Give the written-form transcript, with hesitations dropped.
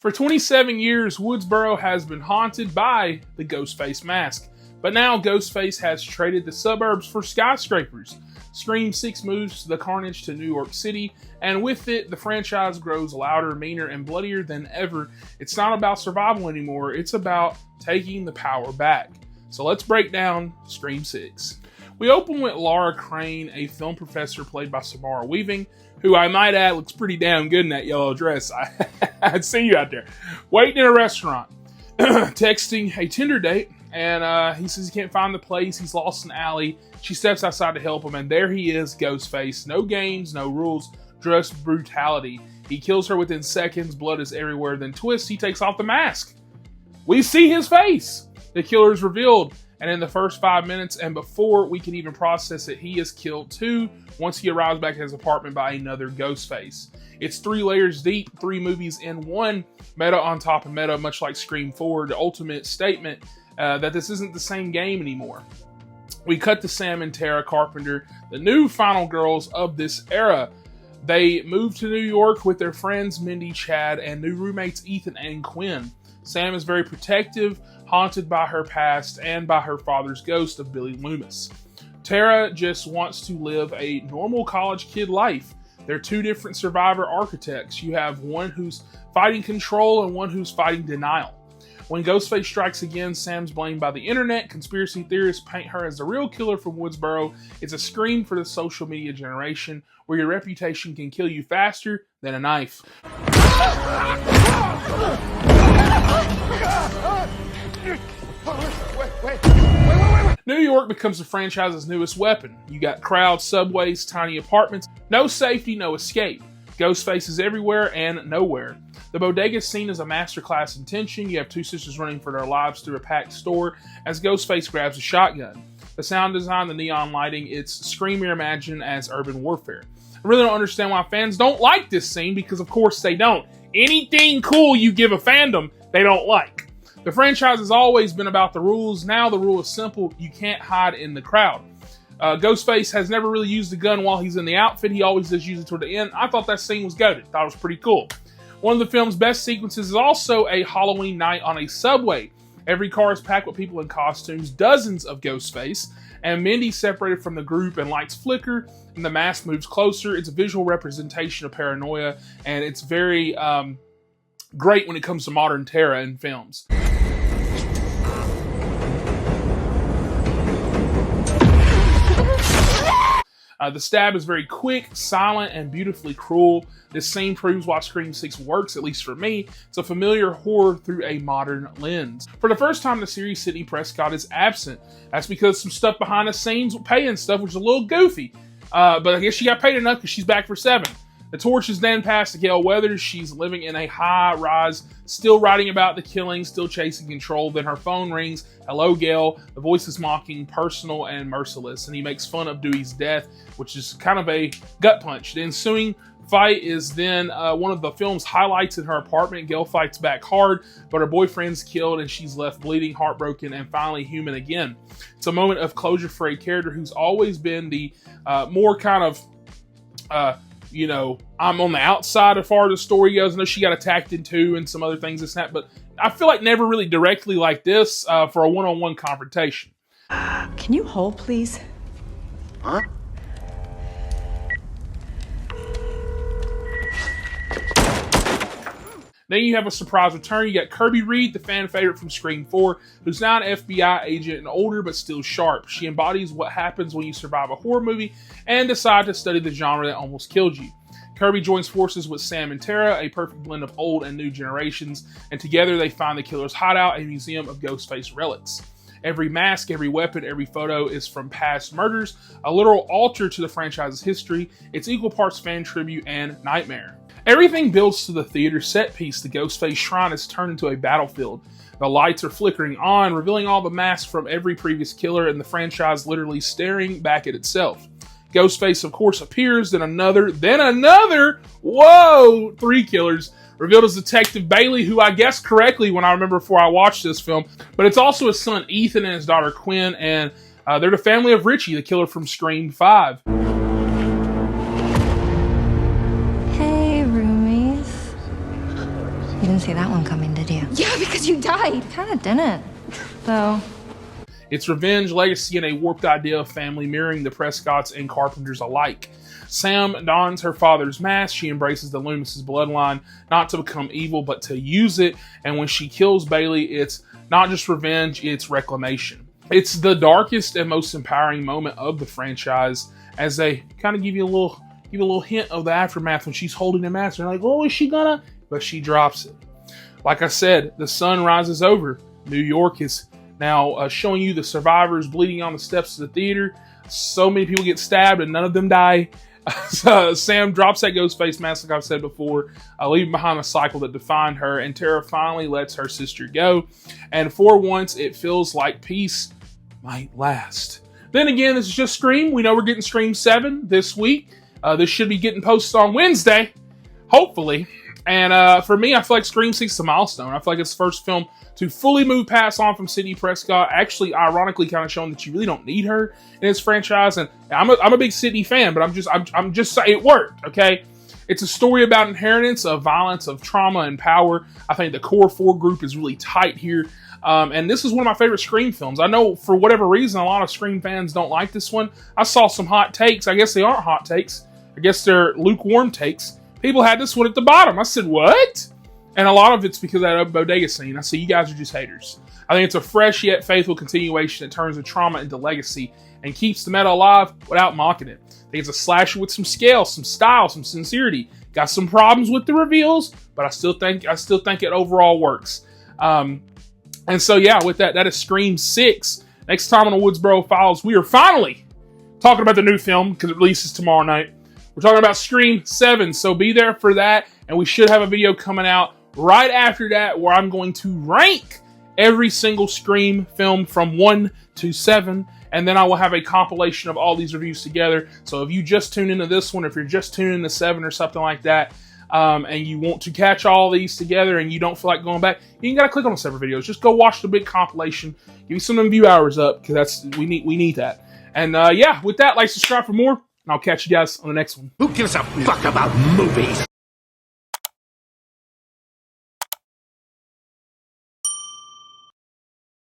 For 27 years, Woodsboro has been haunted by the Ghostface mask. But now Ghostface has traded the suburbs for skyscrapers. Scream 6 moves the carnage to New York City, and with it, the franchise grows louder, meaner, and bloodier than ever. It's not about survival anymore, it's about taking the power back. So let's break down Scream 6. We open with Laura Crane, a film professor played by Samara Weaving, who I might add looks pretty damn good in that yellow dress. I'd see you out there. Waiting in a restaurant, texting a Tinder date, and he says he can't find the place. He's lost an alley. She steps outside to help him, and there he is, Ghostface. No games, no rules, just brutality. He kills her within seconds. Blood is everywhere. Then twist, he takes off the mask. We see his face. The killer is revealed. And in the first 5 minutes, and before we can even process it, he is killed too once he arrives back at his apartment by another Ghostface. It's 3 layers deep, 3 movies in one, meta on top of meta, much like Scream 4, the ultimate statement that this isn't the same game anymore. We cut to Sam and Tara Carpenter, the new final girls of this era. They move to New York with their friends Mindy, Chad, and new roommates Ethan and Quinn. Sam is very protective, haunted by her past and by her father's ghost of Billy Loomis. Tara just wants to live a normal college kid life. They're 2 different survivor architects. You have one who's fighting control and one who's fighting denial. When Ghostface strikes again, Sam's blamed by the internet. Conspiracy theorists paint her as the real killer from Woodsboro. It's a scream for the social media generation, where your reputation can kill you faster than a knife. New York becomes the franchise's newest weapon. You got crowds, subways, tiny apartments. No safety, no escape. Ghostface is everywhere and nowhere. The bodega is seen as a masterclass in tension. You have 2 sisters running for their lives through a packed store as Ghostface grabs a shotgun. The sound design, the neon lighting, it's Scream reimagined as urban warfare. I really don't understand why fans don't like this scene, because of course they don't. Anything cool you give a fandom, they don't like. The franchise has always been about the rules. Now the rule is simple: you can't hide in the crowd. Ghostface has never really used the gun while he's in the outfit. He always does use it toward the end. I thought that scene was goated. Thought it was pretty cool. One of the film's best sequences is also a Halloween night on a subway. Every car is packed with people in costumes, dozens of Ghostface, and Mindy separated from the group, and lights flicker and the mask moves closer. It's a visual representation of paranoia, and it's very great when it comes to modern Tara in films. The stab is very quick, silent, and beautifully cruel. This scene proves why Scream 6 works, at least for me. It's a familiar horror through a modern lens. For the first time in the series, Sidney Prescott is absent. That's because some stuff behind the scenes with pay and stuff, which is a little goofy. But I guess she got paid enough because she's back for 7. The torch is then passed to Gale Weathers. She's living in a high-rise, still writing about the killing, still chasing control. Then her phone rings. Hello, Gale. The voice is mocking, personal, and merciless, and he makes fun of Dewey's death, which is kind of a gut punch. The ensuing fight is then one of the film's highlights in her apartment. Gale fights back hard, but her boyfriend's killed, and she's left bleeding, heartbroken, and finally human again. It's a moment of closure for a character who's always been the more kind of... I'm on the outside as far as the story goes. I know she got attacked in 2 and some other things and that, but I feel like never really directly like this for a one-on-one confrontation. Can you hold, please? Huh? Then you have a surprise return. You got Kirby Reed, the fan favorite from Scream 4, who's now an FBI agent and older but still sharp. She embodies what happens when you survive a horror movie and decide to study the genre that almost killed you. Kirby joins forces with Sam and Tara, a perfect blend of old and new generations, and together they find the killer's hideout, a museum of Ghostface relics. Every mask, every weapon, every photo is from past murders, a literal altar to the franchise's history. It's equal parts fan tribute and nightmare. Everything builds to the theater set piece. The Ghostface shrine is turned into a battlefield. The lights are flickering on, revealing all the masks from every previous killer, and the franchise literally staring back at itself. Ghostface, of course, appears, then another, whoa, 3 killers, revealed as Detective Bailey, who I guessed correctly when I remember before I watched this film, but it's also his son Ethan and his daughter Quinn, and they're the family of Richie, the killer from Scream 5. Hey, roomies. You didn't see that one coming, did you? Yeah, because you died. Kinda didn't, though. It's revenge, legacy, and a warped idea of family, mirroring the Prescotts and Carpenters alike. Sam dons her father's mask. She embraces the Loomis' bloodline, not to become evil, but to use it. And when she kills Bailey, it's not just revenge, it's reclamation. It's the darkest and most empowering moment of the franchise, as they kind of give you a little hint of the aftermath when she's holding the mask. They're like, oh, is she gonna? But she drops it. Like I said, the sun rises over. New York is now showing you the survivors bleeding on the steps of the theater. So many people get stabbed and none of them die. Sam drops that Ghostface mask, like I've said before, leaving behind a cycle that defined her, and Tara finally lets her sister go. And for once, it feels like peace might last. Then again, this is just Scream. We know we're getting Scream 7 this week. This should be getting posted on Wednesday, hopefully. And for me, I feel like Scream 6 is a milestone. I feel like it's the first film to fully move past on from Sidney Prescott. Actually, ironically, kind of showing that you really don't need her in this franchise. And I'm a big Sidney fan, but I'm just saying it worked. Okay, it's a story about inheritance of violence, of trauma, and power. I think the core 4 group is really tight here. And this is one of my favorite Scream films. I know for whatever reason, a lot of Scream fans don't like this one. I saw some hot takes. I guess they aren't hot takes. I guess they're lukewarm takes. People had this one at the bottom. I said, what? And a lot of it's because of that bodega scene. I said, you guys are just haters. I think it's a fresh yet faithful continuation that turns the trauma into legacy and keeps the meta alive without mocking it. I think it's a slasher with some scale, some style, some sincerity. Got some problems with the reveals, but I still think it overall works. And so yeah, with that is Scream 6. Next time on the Woodsboro Files, we are finally talking about the new film because it releases tomorrow night. We're talking about Scream 7, so be there for that. And we should have a video coming out right after that where I'm going to rank every single Scream film from 1 to 7. And then I will have a compilation of all these reviews together. So if you just tune into this one, if you're just tuning into 7 or something like that, and you want to catch all these together and you don't feel like going back, you ain't got to click on the separate videos. Just go watch the big compilation. Give me some of them view hours up because we need that. And yeah, with that, like, subscribe for more. And I'll catch you guys on the next one. Who gives a fuck about movies?